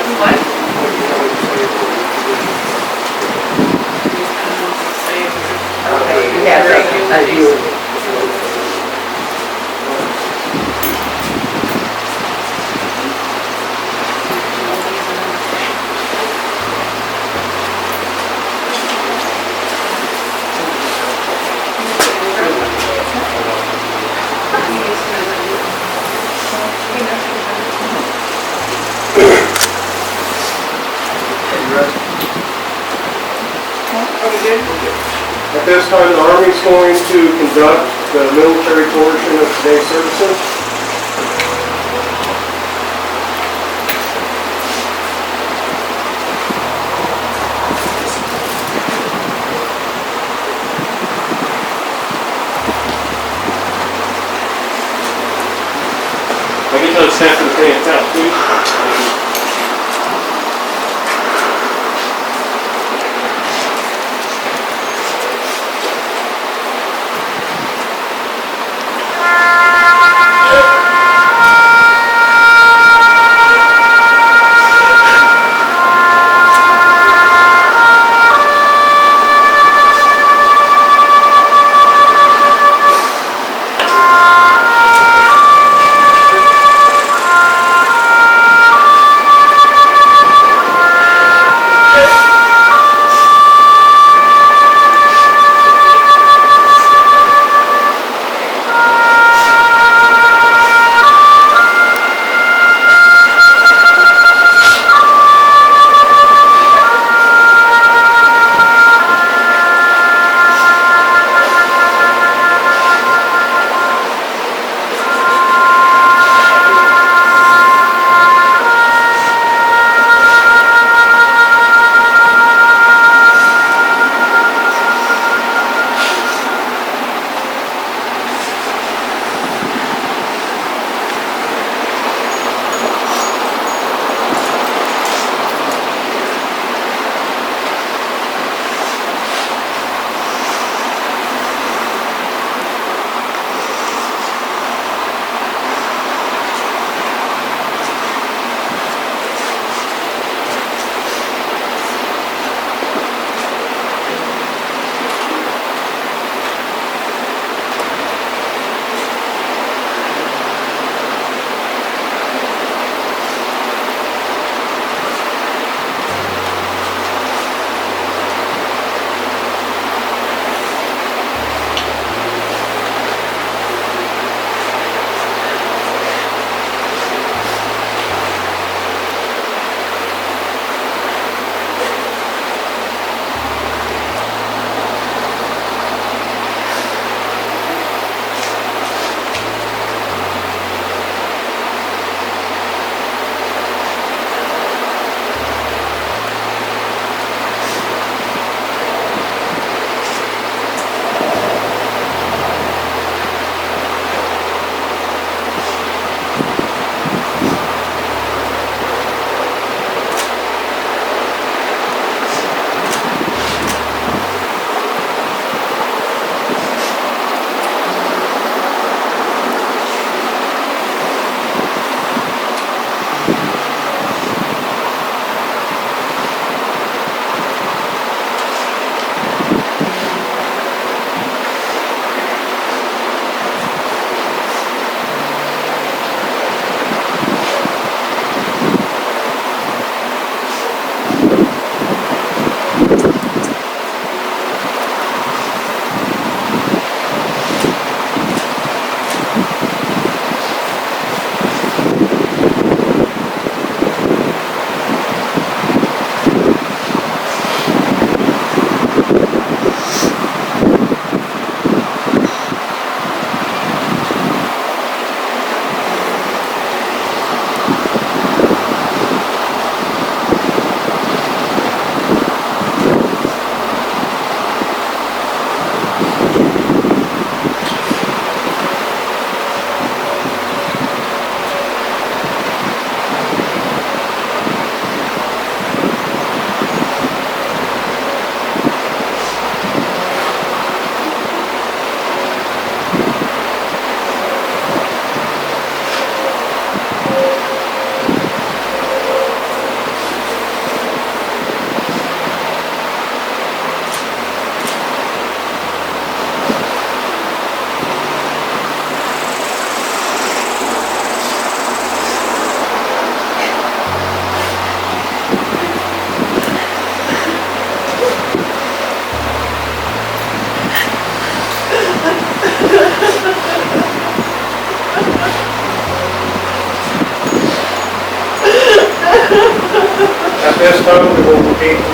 What? Okay, yeah, thank you. At this time, the Army is going to conduct the military portion of today's services. I get those snap of the pants out, please.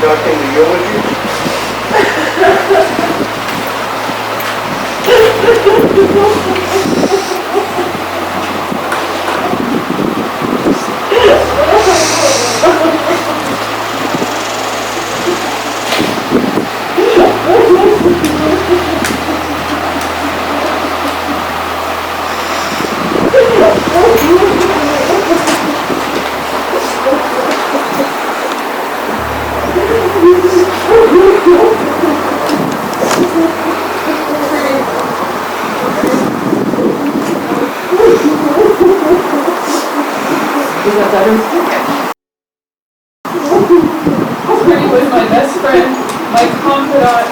duck into eulogy. Is that better? Trudi was my best friend, my confidant,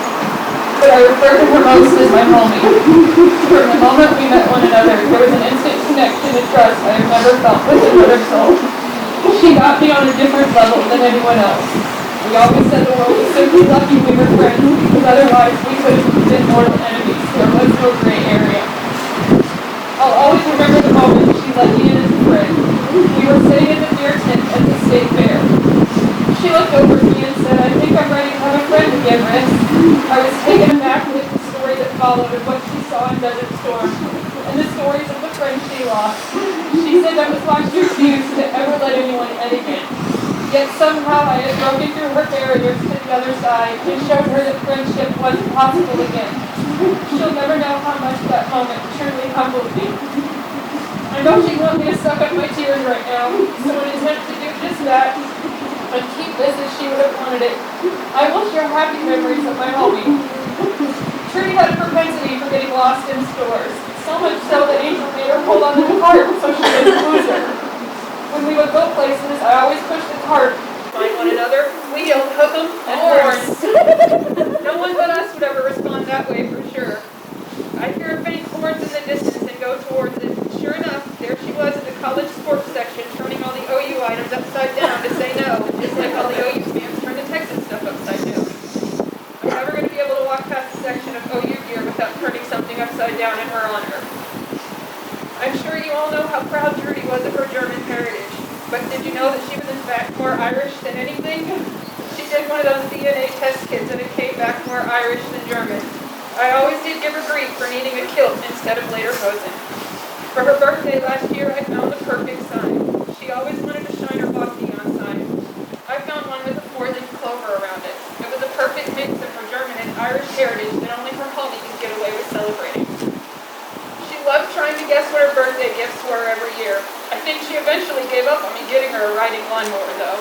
but I refer to her most as my homie. From the moment we met one another, there was an instant connection and trust I have never felt with another soul. She got me on a different level than anyone else. We always said the world was simply lucky we were friends, because otherwise we could have been mortal enemies. There was no gray area. I'll always remember the moment she let me in as a friend. We were sitting in the deer tent at the state fair. She looked over at me and said, "I think I'm ready to have a friend again, Riss." I was taken aback with the story that followed and what she saw in Desert Storm, and the stories of the friends she lost. She said that was why she refused to ever let anyone in again. Yet somehow I had broken through her barriers to the other side and showed her that friendship wasn't possible again. She'll never know how much that moment truly humbled me. I know she wants me to suck up my tears right now, so in an attempt to do just that, and keep this as she would have wanted it, I will share happy memories of my homie. Trudi had a propensity for getting lost in stores, so much so that Angel made her hold on to the cart so she didn't lose her. When we would go places, I always pushed the cart. Find one another, we yelled hook 'em and horns. No one but us would ever respond that way for sure. I'd hear a faint horns in the distance and go towards it. Sure enough, there she was in the college sports section, turning all the OU items upside down to say no, just like all the OU fans turn the Texas stuff upside down. I'm never going to be able to walk past a section of OU gear without turning something upside down in her honor. I'm sure you all know how proud Trudi was of her German heritage, but did you know that she was in fact more Irish than anything? She did one of those DNA test kits and it came back more Irish than German. I always did give her grief for needing a kilt instead of lederhosen. For her birthday last year, I found the perfect sign. She always wanted to shine her boss neon sign. I found one with a 4-inch clover around it. It was a perfect mix of her German and Irish heritage that only her homie could get away with celebrating. She loved trying to guess what her birthday gifts were every year. I think she eventually gave up on me getting her a riding lawnmower, though.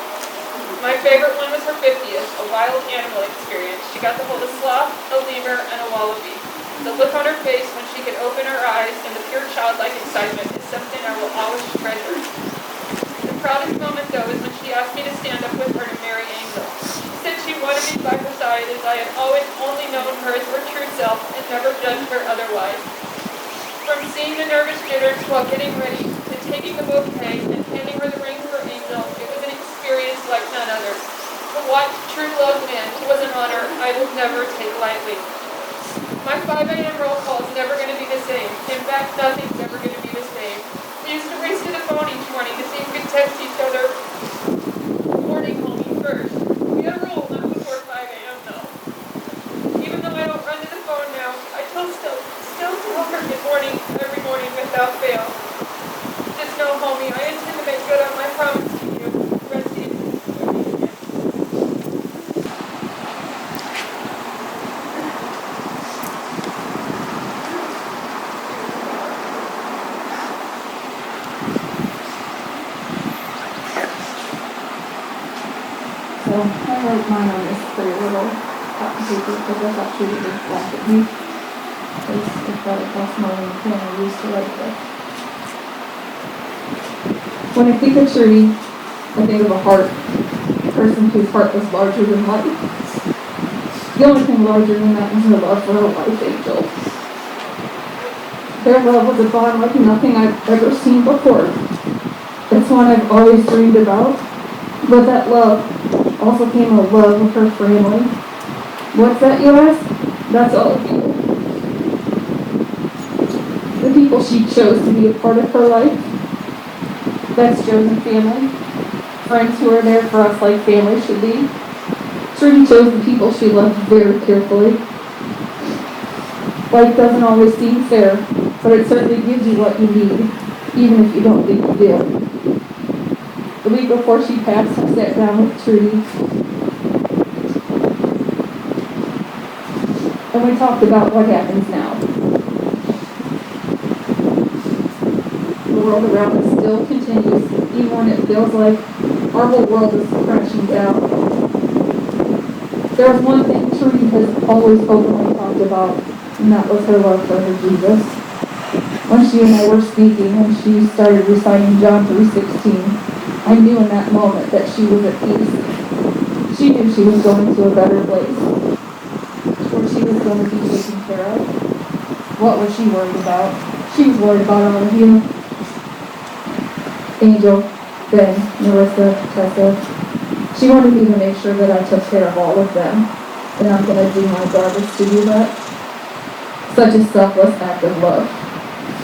My favorite one was her 50th, a wild animal experience. She got to hold a sloth, a lemur, and a wallaby. The look on her face when she could open her eyes and the pure childlike excitement is something I will always treasure. The proudest moment, though, is when she asked me to stand up with her to marry Angel. She said she wanted me by her side as I had always only known her as her true self and never judged her otherwise. From seeing the nervous jitters while getting ready to taking the bouquet and handing her the ring for Angel, it was an experience like none other. To watch true love win was an honor I will never take lightly. My 5 a.m. roll call is never going to be the same. In fact, nothing's ever going to be the same. We used to race to the phone each morning to see if we could text each other morning homie first. We had a rule not before 5 a.m. though. Even though I don't run to the phone now, I still tell her good morning every morning without fail. Just know, homie, I intend to make good on my promise to you. Rest easy. So I wrote mine on this pretty little copy paper because I thought she would laugh at me. Because I thought it cost more than the pen I used to write with. When I think of Trudi, I think of a heart. A person whose heart was larger than life. The only thing larger than that was her love for her wife, Angel. Their love was a bond like nothing I've ever seen before. It's one I've always dreamed about. But that love also came a love of her family. What's that, you ask? That's all of you. The people she chose to be a part of her life. That's chosen family. Friends who are there for us like family should be. Trudi chose the people she loved very carefully. Life doesn't always seem fair, but it certainly gives you what you need, even if you don't think you do. The week before she passed, I sat down with Trudi, and we talked about what happens now. The world around us still continues, even when it feels like our whole world is crashing down. There was one thing Trudi has always openly talked about, and that was her love for her Jesus. When she and I were speaking, and she started reciting John 3:16, I knew in that moment that she was at peace. She knew she was going to a better place, where she was going to be taken care of. What was she worried about? She was worried about all of you. Angel, Ben, Marissa, Tessa. She wanted me to make sure that I took care of all of them, and I'm going to do my darndest to do that. Such a selfless act of love.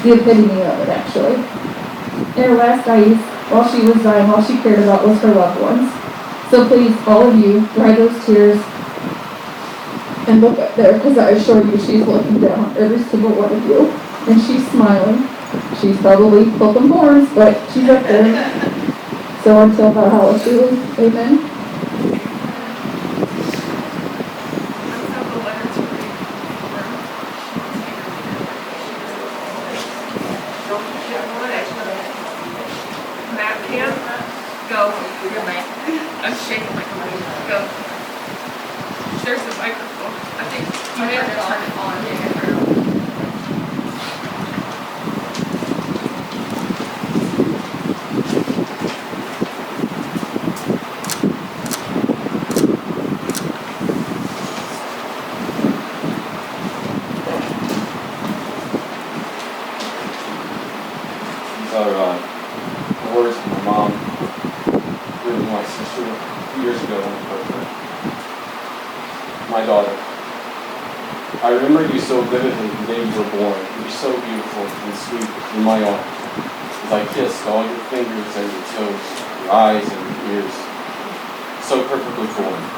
The epitome of it, actually. In her last days, while she was dying, all she cared about was her loved ones. So please, all of you, dry those tears and look up there, because I assure you she's looking down on every single one of you. And she's smiling. She's probably flipping horns, but she's up there. So until Valhalla, amen. Matt, Cam, go. I'm shaking like a leaf. Go. There's the microphone. I think you may have to turn it on. The words of my mom, written to my sister a few years ago when I heard her. My daughter, I remember you so vividly the day you were born. You were so beautiful and sweet in my arms, as I kissed all your fingers and your toes, your eyes and your ears, so perfectly formed.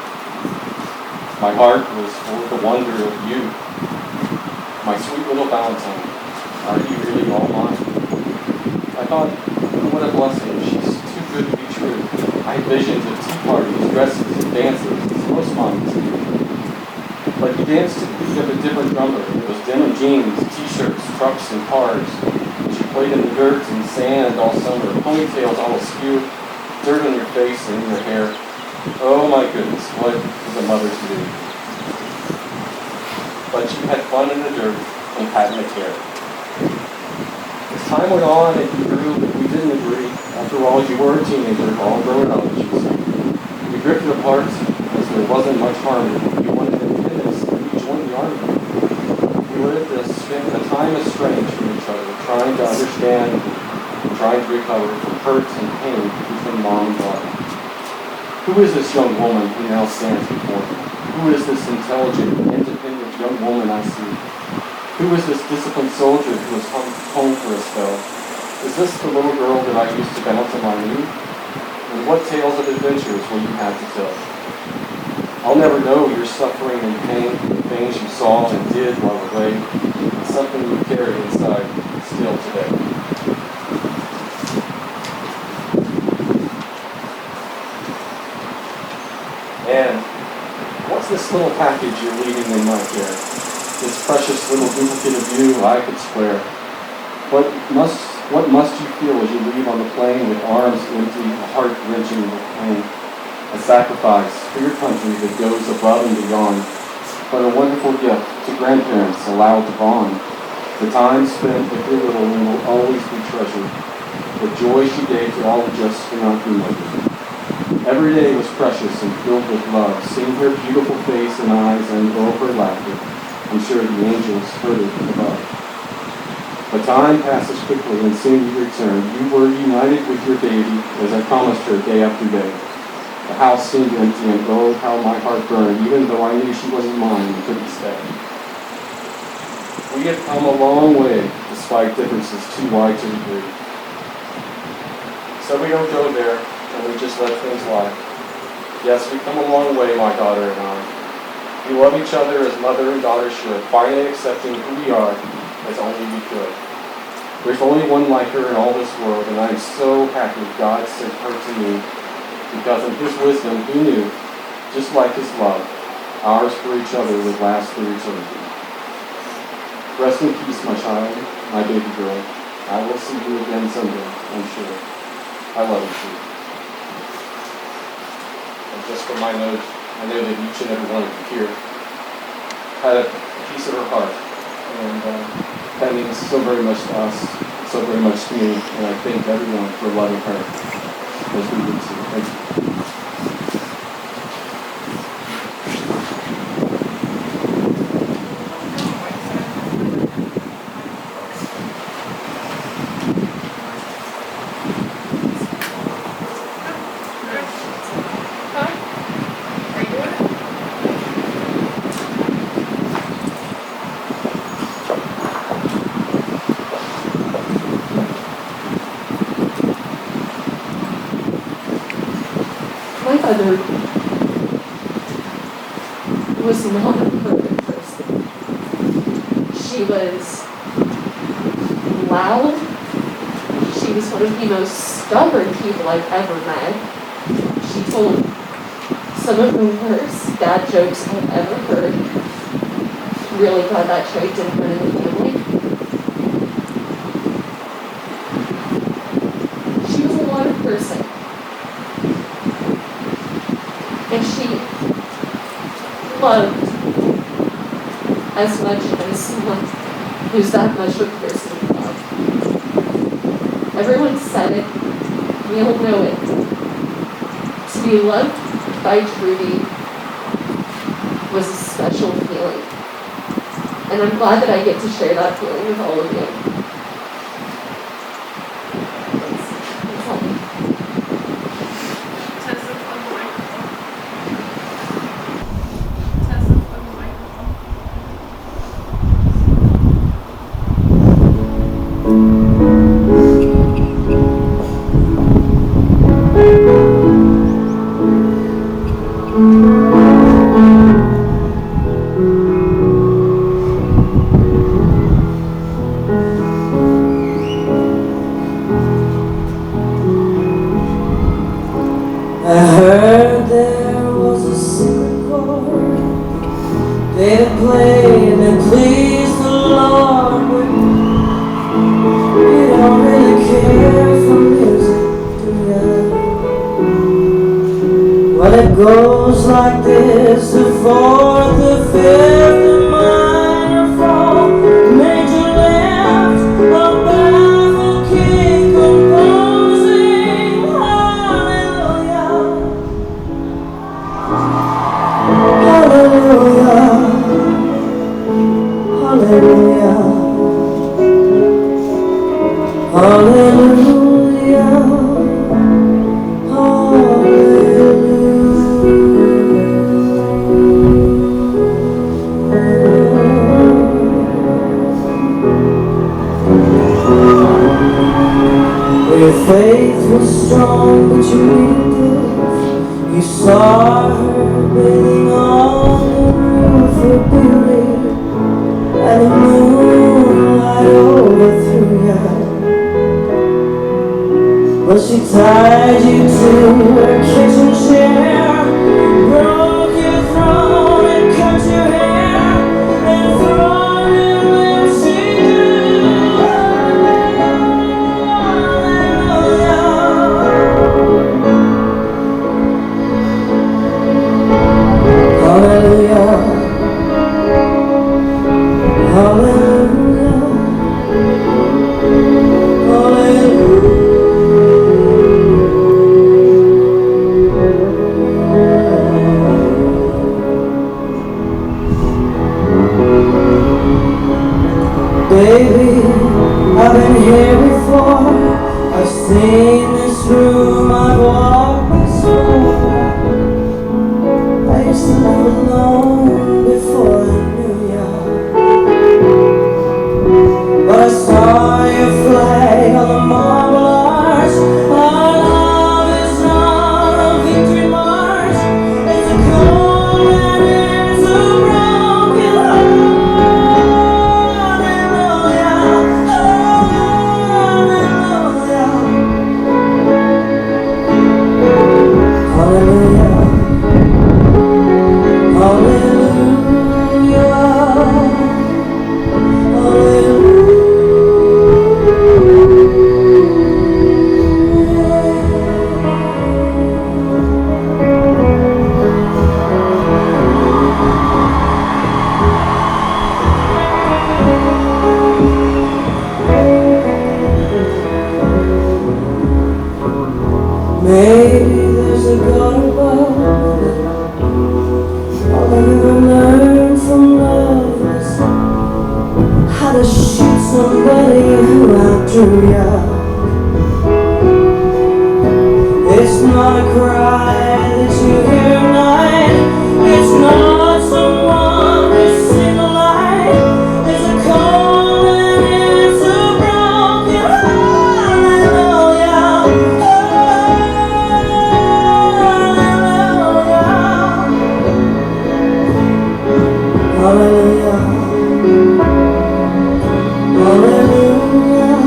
My heart was full of the wonder of you, my sweet little Valentine. Are you really all mine? I thought, what a blessing, she's too good to be true. I had visions of tea parties, dresses, and dances, as most moms do. But you danced to the beat of a different drummer. It was denim jeans, t-shirts, trucks, and cars. She played in the dirt and sand all summer, ponytails all askew, dirt on your face and in your hair. Oh my goodness, what is a mother to do? But you had fun in the dirt and hadn't a care. As time went on and you grew, we didn't agree. After all, you were a teenager, all grown up, as you say. We drifted apart as there wasn't much harmony. You wanted independence, and you joined the army. We lived spent a time estranged from each other, trying to understand and trying to recover from hurt and pain between mom and daughter. Who is this young woman who now stands before me? Who is this intelligent, independent young woman I see? Who is this disciplined soldier who has come home for a spell? Is this the little girl that I used to bounce on my knee? And what tales of adventures will you have to tell? I'll never know your suffering and pain, the things you saw and did while away, and something you carry inside still today. And what's this little package you're leaving in my care? This precious little duplicate of you I could swear. What must you feel as you leave on the plane with arms empty, a heart wrenching with pain? A sacrifice for your country that goes above and beyond, but a wonderful gift to grandparents allowed to bond. The time spent with your little one will always be treasured. The joy she gave to all who just cannot be measured. Every day was precious and filled with love. Seeing her beautiful face and eyes and all her laughter, I'm sure the angels heard it above. But time passes quickly and soon you return. You were united with your baby as I promised her day after day. The house seemed empty and oh, how my heart burned, even though I knew she wasn't mine and couldn't stay. We have come a long way despite differences too wide to agree. So we don't go there and we just let things lie. Yes, we've come a long way, my daughter and I. We love each other as mother and daughter should, finally accepting who we are as only we could. There's only one like her in all this world, and I'm so happy God sent her to me, because in His wisdom He knew, just like His love, ours for each other would last through eternity. Rest in peace, my child, my baby girl. I will see you again someday, I'm sure. I love you, too. And just from my note, I know that each and every one of you here had a piece of her heart, and that means so very much to us, so very much to me, and I thank everyone for loving her as we do too. Thank you. My mother was not a perfect person. She was loud. She was one of the most stubborn people I've ever met. She told some of the worst dad jokes I've ever heard. Really got that trait in front of the family. She was a lot of person. And she loved as much as someone who's that much of a person would love. Everyone said it, we all know it. To be loved by Trudi was a special feeling. And I'm glad that I get to share that feeling with all of you. That's all. Tessa on the microphone. Tessa on the microphone. I heard there was a secret chord they played and pleased the Lord, but you don't really care for music, do ya? Well, it goes like this: the fourth, the fifth, the minor fall, major left, a baffled king composing hallelujah. Hallelujah, hallelujah, hallelujah, hallelujah. Your faith was strong, but you needed proof. You saw her bathing on the roof of beauty, and the moonlight overthrew you. But she tied you to her kitchen chair, broke your throne and cut your hair, and thrown your lips she drew. Hallelujah, hallelujah, hallelujah. Baby, I've been here before. I've seen this room, I've walked this floor. I used to live alone before I knew ya. But I saw your flag on the marble arch. Our love is not a victory march. Maybe there's a God above. All I ever learned from love is how to shoot somebody who outdrew ya. It's not a cry that you hear at night. It's not someone to sing a lie. It's a call and it's a broken hallelujah. Hallelujah. Hallelujah.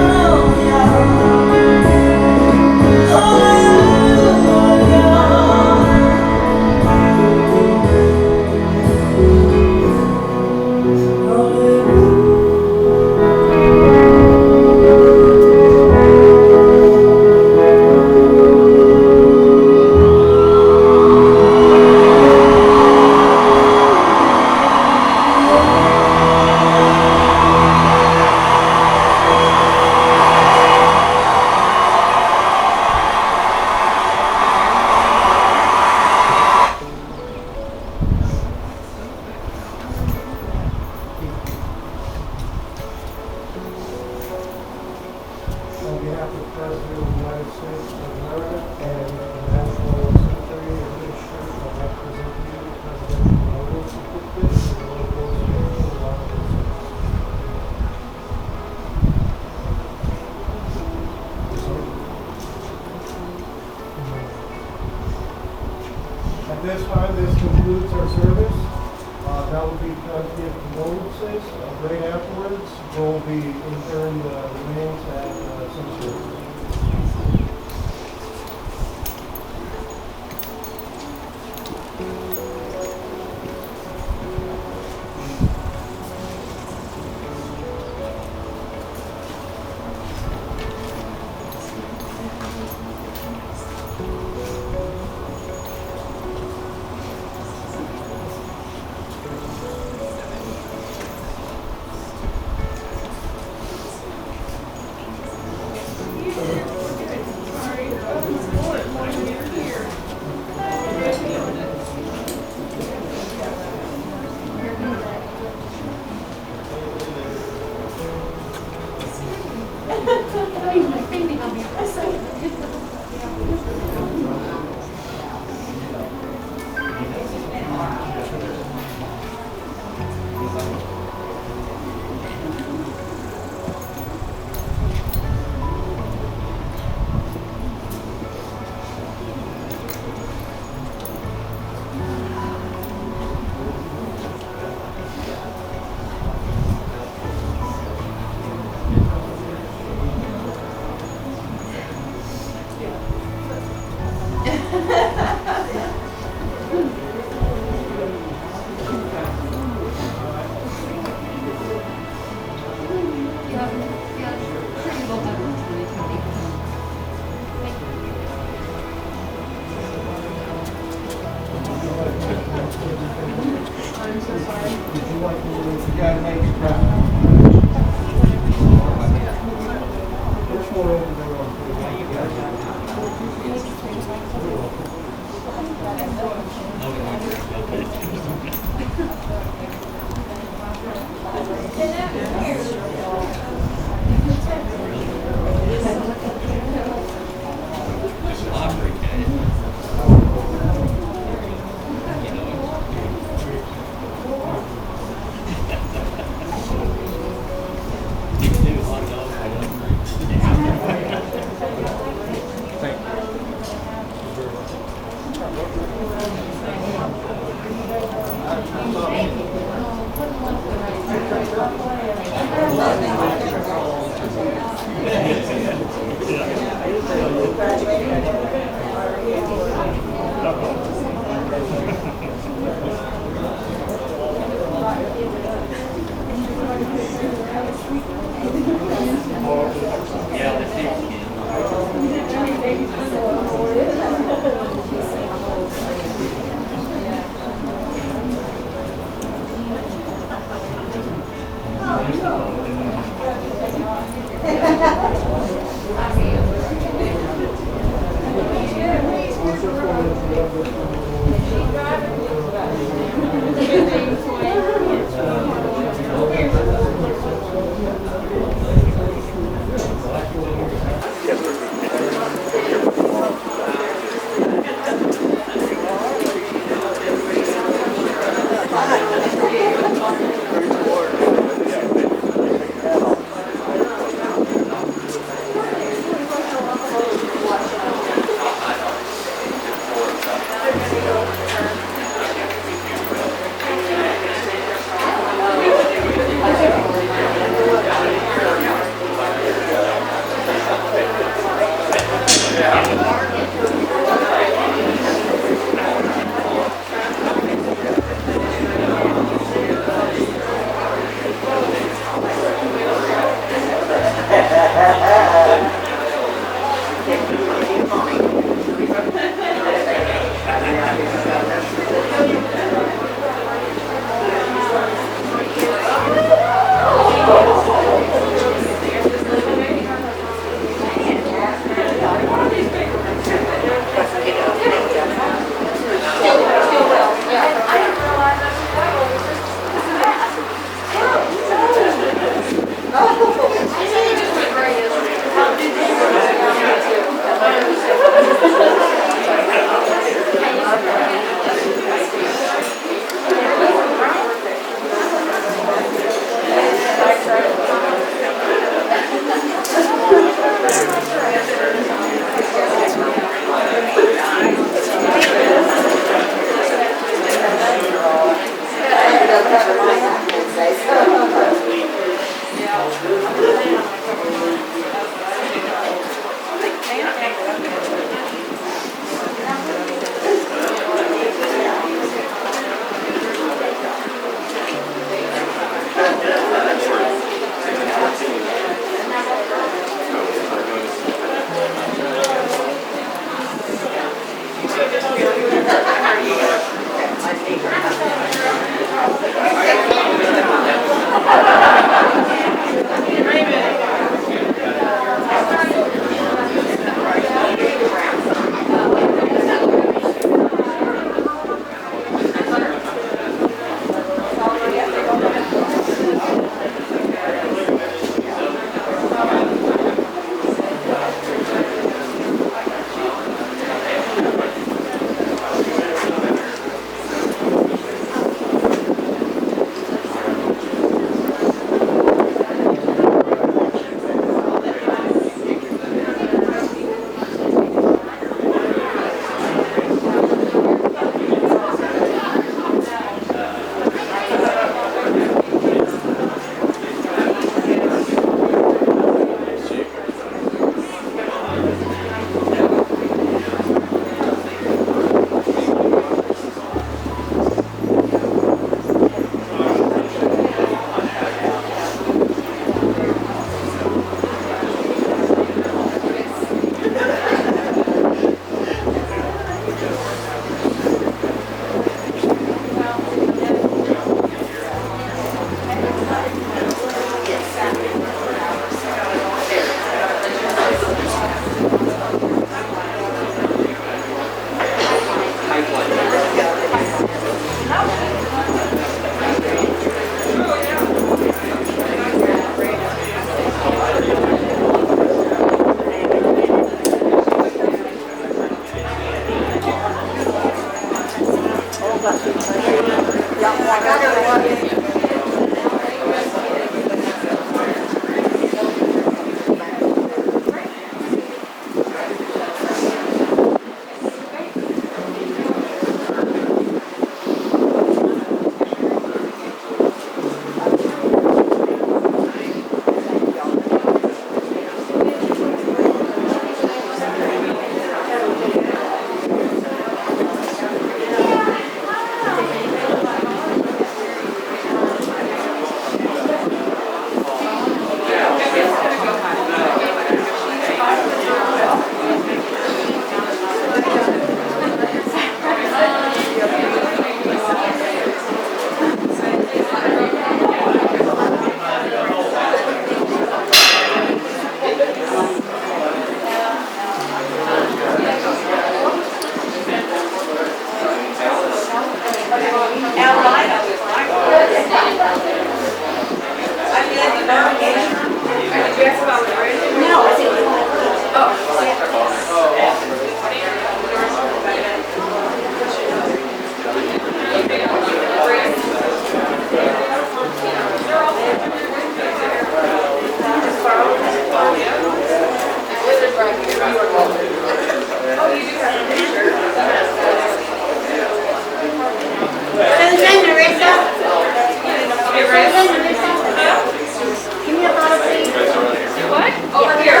What? Over here.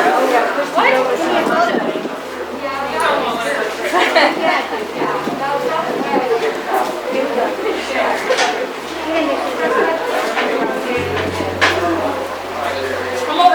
What?